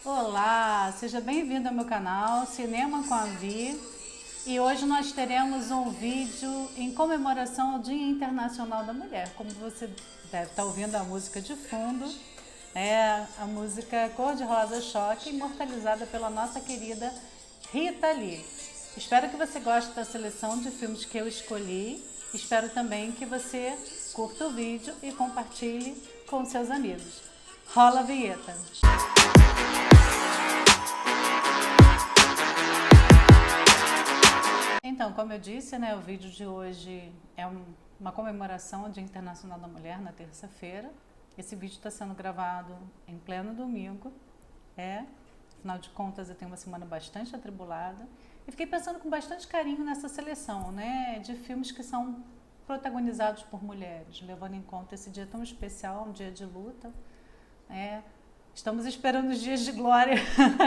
Olá, seja bem-vindo ao meu canal Cinema com a Vi. E hoje nós teremos um vídeo em comemoração ao Dia Internacional da Mulher. Como você deve estar ouvindo a música de fundo, é a música Cor-de-Rosa Choque, imortalizada pela nossa querida Rita Lee. Espero que você goste da seleção de filmes que eu escolhi. Espero também que você curta o vídeo e compartilhe com seus amigos. Rola a vinheta! Então, como eu disse, né, o vídeo de hoje é uma comemoração ao Dia Internacional da Mulher, na terça-feira. Esse vídeo está sendo gravado em pleno domingo, afinal de contas eu tenho uma semana bastante atribulada. E fiquei pensando com bastante carinho nessa seleção, né, de filmes que são protagonizados por mulheres, levando em conta esse dia tão especial, um dia de luta. Estamos esperando os dias de glória.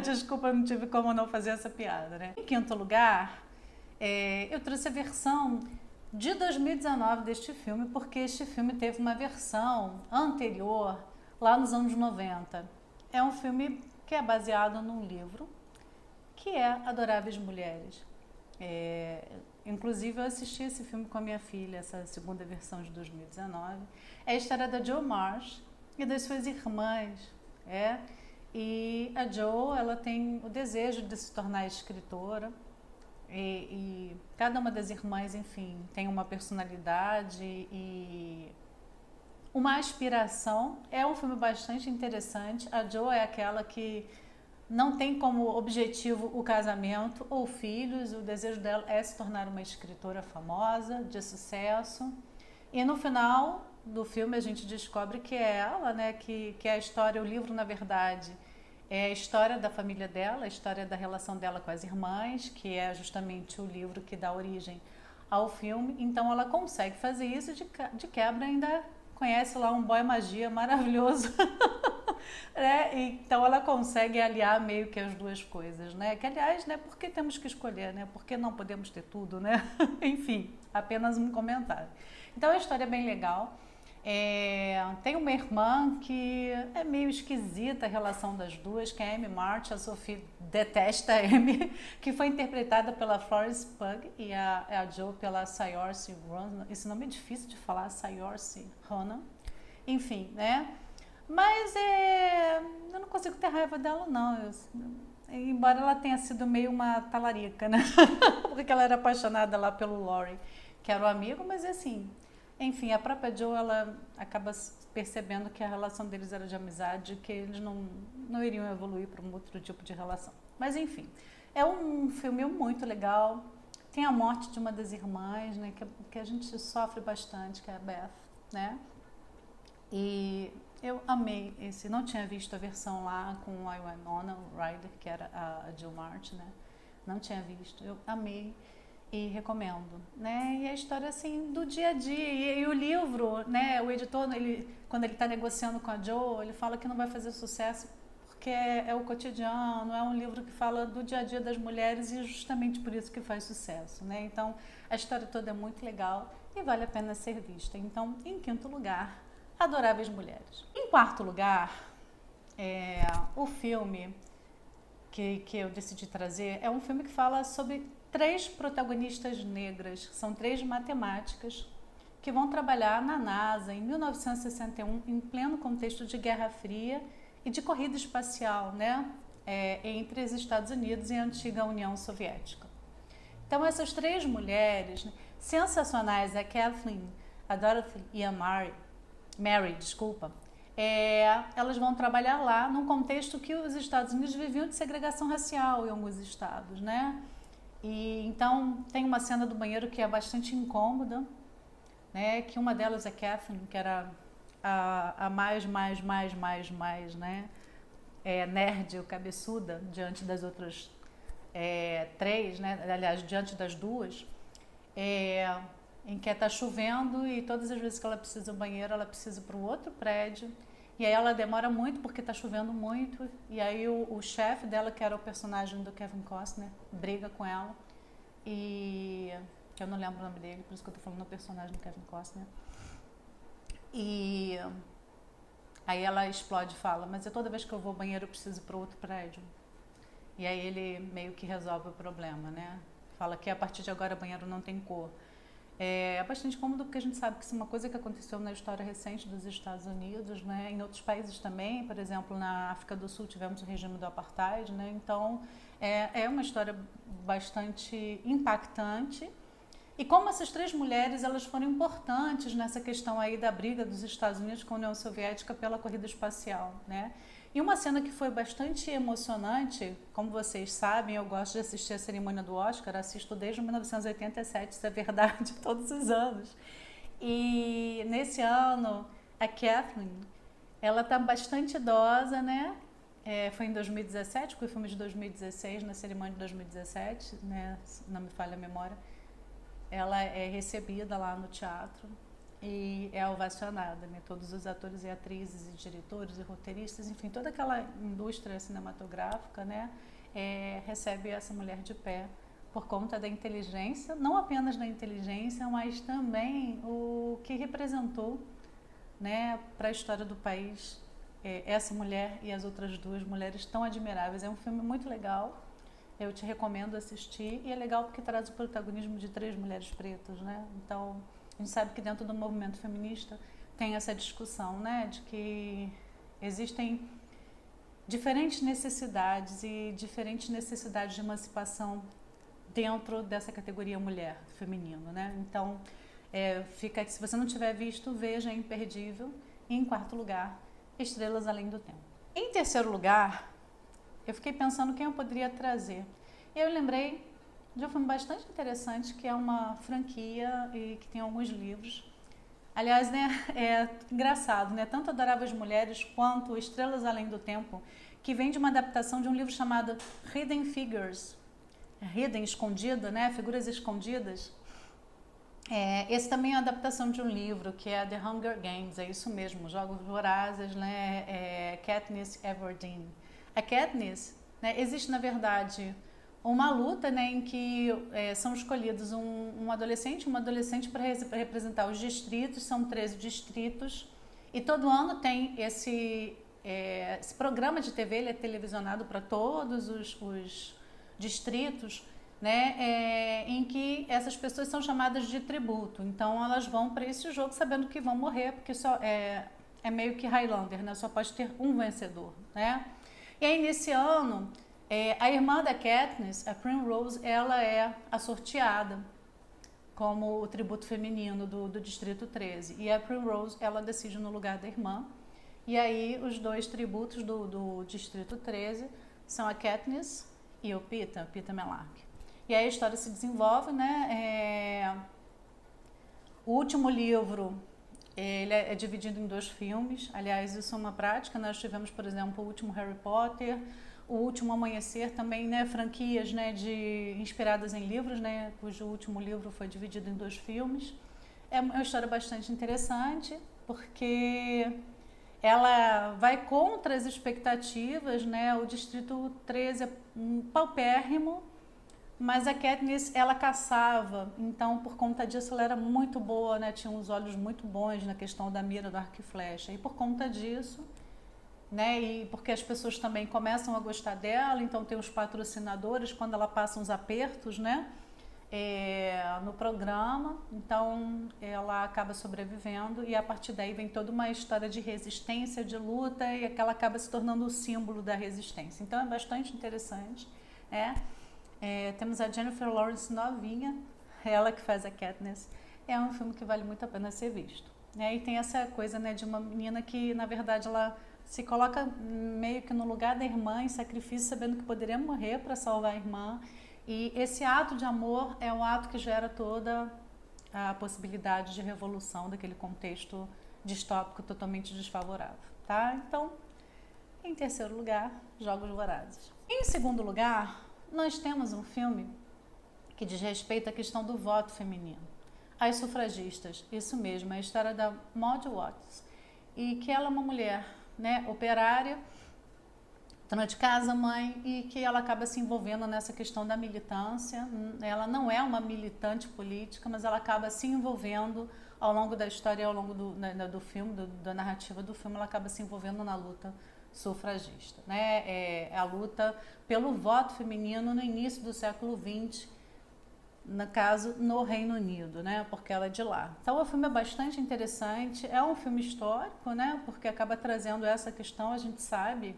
Desculpa, não tive como não fazer essa piada, né? Em quinto lugar, eu trouxe a versão de 2019 deste filme, porque este filme teve uma versão anterior, lá nos anos 90. É um filme que é baseado num livro, que é Adoráveis Mulheres. Inclusive, eu assisti esse filme com a minha filha, essa segunda versão de 2019. É a história da Jo March e das suas irmãs. E a Jo, ela tem o desejo de se tornar escritora. E cada uma das irmãs, enfim, tem uma personalidade e uma aspiração. É um filme bastante interessante. A Jo é aquela que não tem como objetivo o casamento ou filhos. O desejo dela é se tornar uma escritora famosa, de sucesso. E no final do filme a gente descobre que é ela, né, que é a história, o livro, na verdade, é a história da família dela, a história da relação dela com as irmãs, que é justamente o livro que dá origem ao filme. Então ela consegue fazer isso, de quebra ainda conhece lá um boy magia maravilhoso. Então ela consegue aliar meio que as duas coisas, né? Que aliás, né, por que temos que escolher, né? Por que não podemos ter tudo, né? Enfim, apenas um comentário. Então a história é bem legal. Tem uma irmã que é meio esquisita a relação das duas, que é a Amy March. A Sophie detesta a Amy, que foi interpretada pela Florence Pugh, e a Jo pela Saoirse Ronan. Esse nome é difícil de falar, Saoirse Ronan. Enfim, né? Mas eu não consigo ter raiva dela, não. Embora ela tenha sido meio uma talarica, né? Porque ela era apaixonada lá pelo Laurie, que era o amigo, mas assim, enfim, a própria Jo, ela acaba percebendo que a relação deles era de amizade, que eles não iriam evoluir para um outro tipo de relação. Mas enfim, é um filme muito legal. Tem a morte de uma das irmãs, né, que a gente sofre bastante, que é a Beth, né? E eu amei esse. Não tinha visto a versão lá com a Winona Ryder, que era a Jill March, né? Não tinha visto. Eu amei e recomendo, né? E a história, assim, do dia a dia. E o livro, né? O editor, quando ele está negociando com a Jo, ele fala que não vai fazer sucesso porque é o cotidiano, é um livro que fala do dia a dia das mulheres e justamente por isso que faz sucesso, né? Então, a história toda é muito legal e vale a pena ser vista. Então, em quinto lugar, Adoráveis Mulheres. Em quarto lugar, o filme que eu decidi trazer é um filme que fala sobre três protagonistas negras. São três matemáticas que vão trabalhar na NASA em 1961, em pleno contexto de Guerra Fria e de corrida espacial, né? Entre os Estados Unidos e a antiga União Soviética. Então, essas três mulheres, né, sensacionais, a Kathleen, a Dorothy e a Mary, desculpa, elas vão trabalhar lá num contexto que os Estados Unidos viviam de segregação racial em alguns estados, né? E então tem uma cena do banheiro que é bastante incômoda, né? Que uma delas é Kathleen, que era a mais, né? Nerd ou cabeçuda diante das outras três, né? Aliás, diante das duas. Em que está chovendo e todas as vezes que ela precisa do banheiro, ela precisa ir para um outro prédio. E aí ela demora muito porque está chovendo muito. E aí o chefe dela, que era o personagem do Kevin Costner, briga com ela. E eu não lembro o nome dele, por isso que eu estou falando do personagem do Kevin Costner. E Aí ela explode e fala, mas toda vez que eu vou ao banheiro eu preciso ir para outro prédio. E aí ele meio que resolve o problema, né? Fala que a partir de agora o banheiro não tem cor. É bastante cômodo porque a gente sabe que isso é uma coisa que aconteceu na história recente dos Estados Unidos, né? Em outros países também, por exemplo, na África do Sul tivemos o regime do apartheid, né? Então é uma história bastante impactante. E como essas três mulheres elas foram importantes nessa questão aí da briga dos Estados Unidos com a União Soviética pela corrida espacial, né? E uma cena que foi bastante emocionante, como vocês sabem, eu gosto de assistir a cerimônia do Oscar, assisto desde 1987, isso é verdade, todos os anos. E nesse ano, a Kathleen, ela está bastante idosa, né? Foi em 2017, porque o filme de 2016, na cerimônia de 2017, né? Se não me falha a memória. Ela é recebida lá no teatro e é ovacionada, né? Todos os atores e atrizes e diretores e roteiristas, enfim, toda aquela indústria cinematográfica, né? Recebe essa mulher de pé por conta da inteligência, não apenas da inteligência, mas também o que representou, né, para a história do país, essa mulher e as outras duas mulheres tão admiráveis. É um filme muito legal. Eu te recomendo assistir e é legal porque traz o protagonismo de três mulheres pretas, né? Então, a gente sabe que dentro do movimento feminista tem essa discussão, né? De que existem diferentes necessidades e diferentes necessidades de emancipação dentro dessa categoria mulher, feminino, né? Então, fica aqui, se você não tiver visto, veja, é imperdível. E em quarto lugar, Estrelas Além do Tempo. Em terceiro lugar, eu fiquei pensando quem eu poderia trazer. E eu lembrei de um filme bastante interessante, que é uma franquia e que tem alguns livros. Aliás, né, é engraçado, né? Tanto Adoráveis Mulheres quanto Estrelas Além do Tempo, que vem de uma adaptação de um livro chamado Hidden Figures. Hidden, escondida, né? Figuras escondidas. Esse também é uma adaptação de um livro, que é The Hunger Games, é isso mesmo, Jogos Vorazes, né? Katniss Everdeen. A Katniss, né, existe, na verdade, uma luta, né, em que são escolhidos um adolescente e uma adolescente para representar os distritos, são 13 distritos, e todo ano tem esse programa de TV, ele é televisionado para todos os distritos, né, em que essas pessoas são chamadas de tributo. Então elas vão para esse jogo sabendo que vão morrer, porque só é meio que Highlander, né, só pode ter um vencedor, né? E aí, nesse ano, a irmã da Katniss, a Primrose, ela é a sorteada como o tributo feminino do Distrito 13. E a Primrose, ela decide no lugar da irmã. E aí, os dois tributos do Distrito 13 são a Katniss e o Peeta Mellark. E aí a história se desenvolve, né? O último livro... Ele é dividido em 2 filmes. Aliás, isso é uma prática. Nós tivemos, por exemplo, o último Harry Potter, o último Amanhecer, também, né, franquias, né, inspiradas em livros, né, cujo último livro foi dividido em 2 filmes. É uma história bastante interessante, porque ela vai contra as expectativas, né? O Distrito 13 é um paupérrimo, mas a Katniss, ela caçava, então por conta disso ela era muito boa, né? Tinha uns olhos muito bons na questão da mira do arco e flecha. E por conta disso, né? E porque as pessoas também começam a gostar dela, então tem os patrocinadores quando ela passa uns apertos, né? No programa, então ela acaba sobrevivendo e a partir daí vem toda uma história de resistência, de luta e que ela acaba se tornando o símbolo da resistência. Então é bastante interessante, né? Temos a Jennifer Lawrence novinha, ela que faz a Katniss. É um filme que vale muito a pena ser visto. E tem essa coisa, né, de uma menina que, na verdade, ela se coloca meio que no lugar da irmã em sacrifício, sabendo que poderia morrer para salvar a irmã. E esse ato de amor é um ato que gera toda a possibilidade de revolução daquele contexto distópico totalmente desfavorável, tá? Então, em terceiro lugar, Jogos Vorazes. Em segundo lugar, nós temos um filme que diz respeito à questão do voto feminino. As sufragistas, isso mesmo, é a história da Maud Watts. E que ela é uma mulher, né, operária, dona de casa, mãe, e que ela acaba se envolvendo nessa questão da militância. Ela não é uma militante política, mas ela acaba se envolvendo ao longo da história, ao longo do filme, da narrativa do filme, ela acaba se envolvendo na luta sufragista, né? É a luta pelo voto feminino no início do século XX, no caso, no Reino Unido, né? Porque ela é de lá. Então, o filme é bastante interessante, é um filme histórico, né? Porque acaba trazendo essa questão, a gente sabe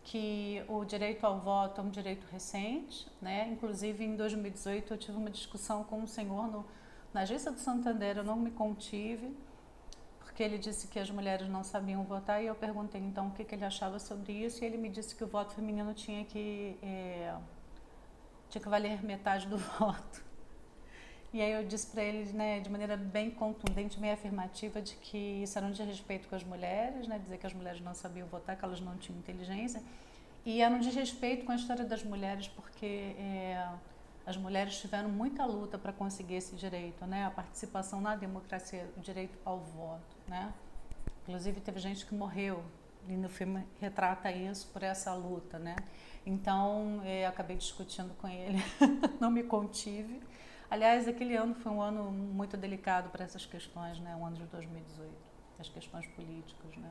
que o direito ao voto é um direito recente, né? Inclusive, em 2018, eu tive uma discussão com um senhor na agência do Santander, eu não me contive, porque ele disse que as mulheres não sabiam votar, e eu perguntei então o que ele achava sobre isso, e ele me disse que o voto feminino tinha que valer metade do voto. E aí eu disse para ele, né, de maneira bem contundente, bem afirmativa, de que isso era um desrespeito com as mulheres, né, dizer que as mulheres não sabiam votar, que elas não tinham inteligência, e era um desrespeito com a história das mulheres, porque as mulheres tiveram muita luta para conseguir esse direito, né, a participação na democracia, o direito ao voto, né. Inclusive teve gente que morreu, e no filme retrata isso por essa luta, né. Então eu acabei discutindo com ele, não me contive. Aliás, aquele ano foi um ano muito delicado para essas questões, né? O ano de 2018, as questões políticas, né?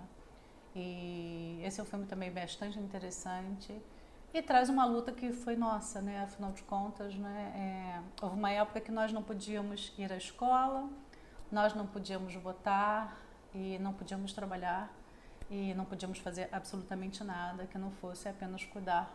E esse é um filme também bastante interessante e traz uma luta que foi nossa, né? Afinal de contas, né? Houve uma época que nós não podíamos ir à escola, nós não podíamos votar e não podíamos trabalhar e não podíamos fazer absolutamente nada que não fosse apenas cuidar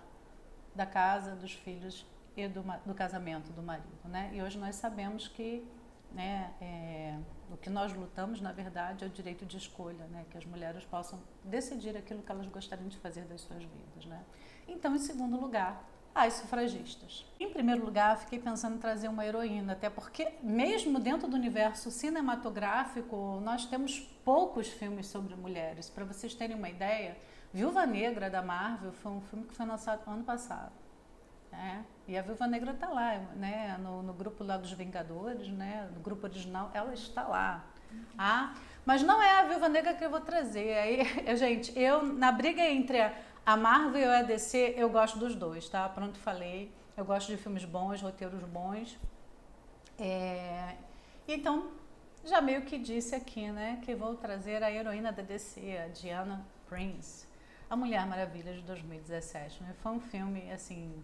da casa, dos filhos e do casamento do marido, né? E hoje nós sabemos que, né, o que nós lutamos, na verdade, é o direito de escolha, né? Que as mulheres possam decidir aquilo que elas gostariam de fazer das suas vidas, né? Então, em segundo lugar, as sufragistas. Em primeiro lugar, fiquei pensando em trazer uma heroína, até porque, mesmo dentro do universo cinematográfico, nós temos poucos filmes sobre mulheres. Para vocês terem uma ideia, Viúva Negra, da Marvel, foi um filme que foi lançado ano passado. E a Viúva Negra está lá, né? No grupo lá dos Vingadores, né? No grupo original, ela está lá. Mas não é a Viúva Negra que eu vou trazer. Aí, gente, na briga entre a Marvel e a DC, eu gosto dos dois, tá? Pronto, falei. Eu gosto de filmes bons, roteiros bons. Então, já meio que disse aqui, né? Que vou trazer a heroína da DC, a Diana Prince, a Mulher Maravilha de 2017. Né? Foi um filme, assim,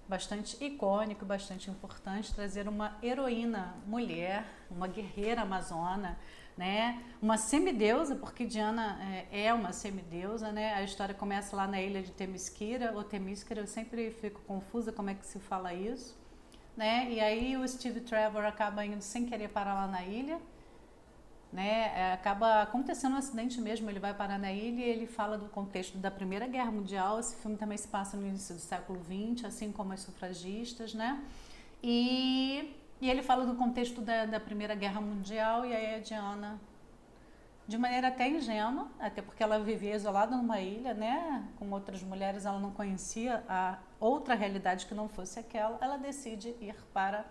bastante icônico, bastante importante, trazer uma heroína mulher, uma guerreira amazona, né? Uma semideusa, porque Diana é uma semideusa, né? A história começa lá na ilha de Themyscira, ou Temíscira, eu sempre fico confusa como é que se fala isso, né? E aí o Steve Trevor acaba indo sem querer parar lá na ilha, né? Acaba acontecendo um acidente mesmo, ele vai parar na ilha e ele fala do contexto da Primeira Guerra Mundial. Esse filme também se passa no início do século XX, assim como as sufragistas, né? E ele fala do contexto da Primeira Guerra Mundial, e aí a Diana, de maneira até ingênua, até porque ela vivia isolada numa ilha, né? Com outras mulheres, ela não conhecia a outra realidade que não fosse aquela, ela decide ir para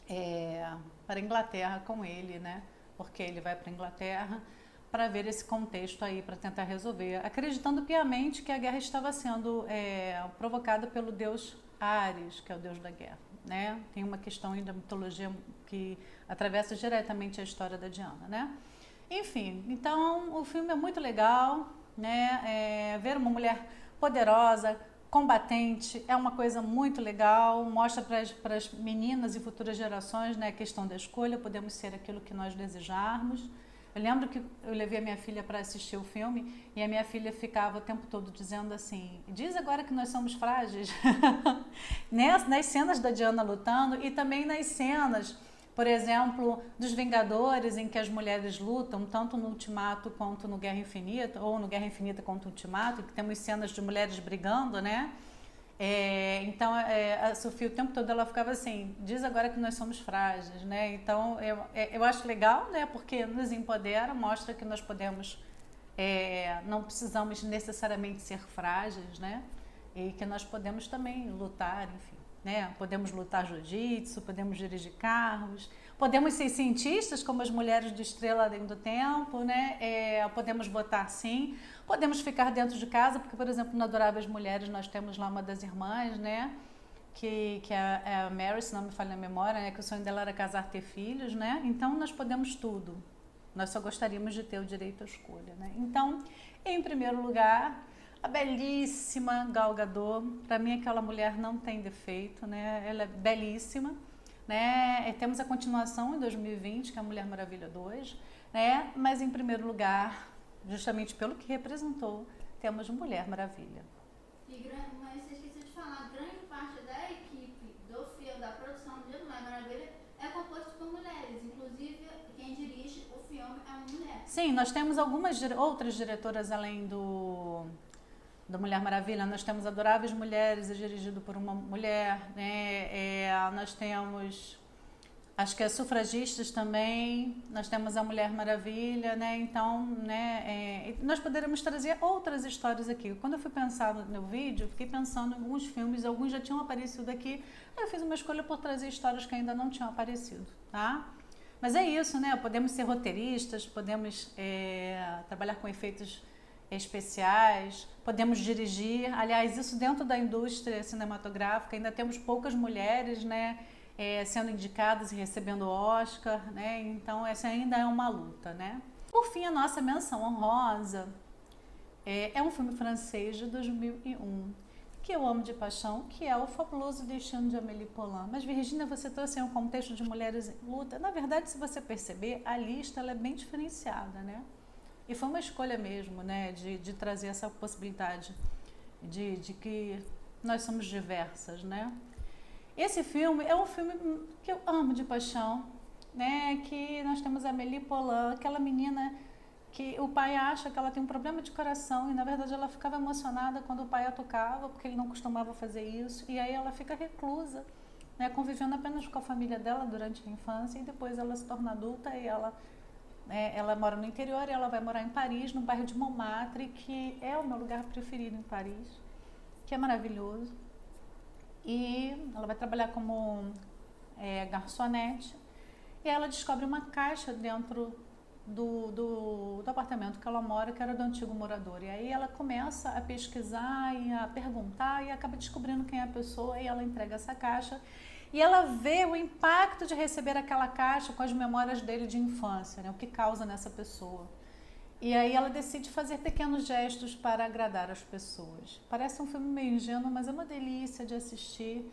a Inglaterra com ele, né? Porque ele vai para a Inglaterra para ver esse contexto aí, para tentar resolver, acreditando piamente que a guerra estava sendo provocada pelo deus Ares, que é o deus da guerra, né? Tem uma questão aí da mitologia que atravessa diretamente a história da Diana, né? Enfim, então o filme é muito legal, né? Ver uma mulher poderosa, combatente, é uma coisa muito legal, mostra para as meninas e futuras gerações, né, a questão da escolha, podemos ser aquilo que nós desejarmos. Eu lembro que eu levei a minha filha para assistir o filme e a minha filha ficava o tempo todo dizendo assim, diz agora que nós somos frágeis. Nas cenas da Diana lutando e também nas cenas, por exemplo, dos Vingadores, em que as mulheres lutam, tanto no Ultimato quanto no Guerra Infinita, ou no Guerra Infinita quanto no Ultimato, que temos cenas de mulheres brigando, né? Então, a Sofia o tempo todo ela ficava assim, diz agora que nós somos frágeis, né? Então, eu acho legal, né? Porque nos empodera, mostra que nós podemos, não precisamos necessariamente ser frágeis, né? E que nós podemos também lutar, enfim. Né? Podemos lutar jiu-jitsu, podemos dirigir carros, podemos ser cientistas como as mulheres de Estrela Além do Tempo, né? Podemos votar sim, podemos ficar dentro de casa, porque, por exemplo, no Adoráveis Mulheres nós temos lá uma das irmãs, né? que é a Mary, se não me falha a memória, né, que o sonho dela era casar, ter filhos, né? Então nós podemos tudo. Nós só gostaríamos de ter o direito à escolha, né? Então, em primeiro lugar, a belíssima Gal Gadot. Para mim, aquela mulher não tem defeito, né? Ela é belíssima, né? Temos a continuação em 2020, que é a Mulher Maravilha 2, né? Mas em primeiro lugar, justamente pelo que representou, temos Mulher Maravilha. Mas você esqueceu de falar, grande parte da equipe do filme, da produção de Mulher Maravilha é composto por mulheres, inclusive quem dirige o filme é uma mulher. Sim, nós temos algumas outras diretoras além do Mulher Maravilha. Nós temos Adoráveis Mulheres, é dirigido por uma mulher, né? Nós temos, acho que é Sufragistas também, nós temos a Mulher Maravilha, né? Então, né, nós poderíamos trazer outras histórias aqui. Quando eu fui pensar no vídeo, fiquei pensando em alguns filmes, alguns já tinham aparecido aqui, aí eu fiz uma escolha por trazer histórias que ainda não tinham aparecido, tá? Mas é isso, né? Podemos ser roteiristas, podemos trabalhar com efeitos especiais, podemos dirigir. Aliás, isso dentro da indústria cinematográfica, ainda temos poucas mulheres, né, sendo indicadas e recebendo Oscar, né? Então essa ainda é uma luta, né? Por fim, a nossa menção honrosa é um filme francês de 2001 que eu amo de paixão, que é O Fabuloso Destino de Amélie Poulain. Mas, Virginia, você trouxe um contexto de mulheres em luta. Na verdade, se você perceber, a lista ela é bem diferenciada, né? E foi uma escolha mesmo, né, de trazer essa possibilidade de que nós somos diversas, né? Esse filme é um filme que eu amo de paixão, né? Que nós temos a Amélie Poulain, aquela menina que o pai acha que ela tem um problema de coração e na verdade ela ficava emocionada quando o pai a tocava, porque ele não costumava fazer isso, e aí ela fica reclusa, né, convivendo apenas com a família dela durante a infância, e depois ela se torna adulta e ela mora no interior e ela vai morar em Paris, no bairro de Montmartre, que é o meu lugar preferido em Paris, que é maravilhoso. E ela vai trabalhar como garçonete e ela descobre uma caixa dentro do apartamento que ela mora, que era do antigo morador. E aí ela começa a pesquisar e a perguntar e acaba descobrindo quem é a pessoa e ela entrega essa caixa. E ela vê o impacto de receber aquela caixa com as memórias dele de infância, né? O que causa nessa pessoa. E aí ela decide fazer pequenos gestos para agradar as pessoas. Parece um filme meio ingênuo, mas é uma delícia de assistir.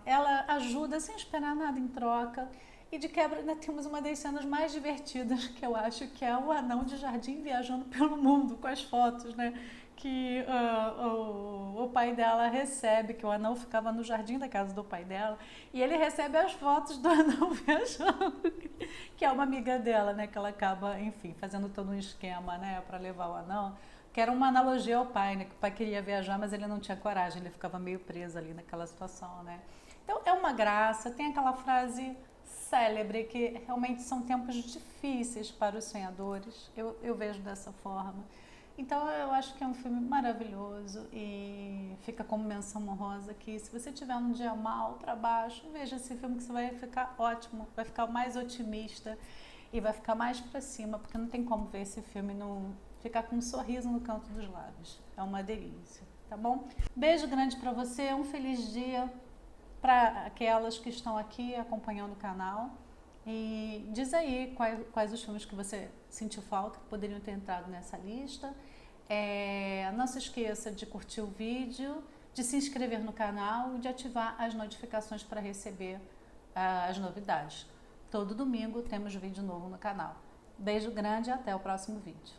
Ela ajuda sem esperar nada em troca. E de quebra ainda temos uma das cenas mais divertidas, que eu acho que é o anão de jardim viajando pelo mundo com as fotos, né? Que o pai dela recebe, que o anão ficava no jardim da casa do pai dela, e ele recebe as fotos do anão viajando, que é uma amiga dela, né? Que ela acaba, enfim, fazendo todo um esquema, né? Para levar o anão, que era uma analogia ao pai, né? Que o pai queria viajar, mas ele não tinha coragem, ele ficava meio preso ali naquela situação, né? Então é uma graça, tem aquela frase célebre que realmente são tempos difíceis para os sonhadores, eu vejo dessa forma. Então eu acho que é um filme maravilhoso e fica como menção honrosa que se você tiver um dia mal, para baixo, veja esse filme que você vai ficar ótimo, vai ficar mais otimista e vai ficar mais para cima, porque não tem como ver esse filme e não ficar com um sorriso no canto dos lábios. É uma delícia, tá bom? Beijo grande para você, um feliz dia para aquelas que estão aqui acompanhando o canal. E diz aí quais os filmes que você sentiu falta, que poderiam ter entrado nessa lista. Não se esqueça de curtir o vídeo, de se inscrever no canal e de ativar as notificações para receber as novidades. Todo domingo temos vídeo novo no canal. Beijo grande e até o próximo vídeo.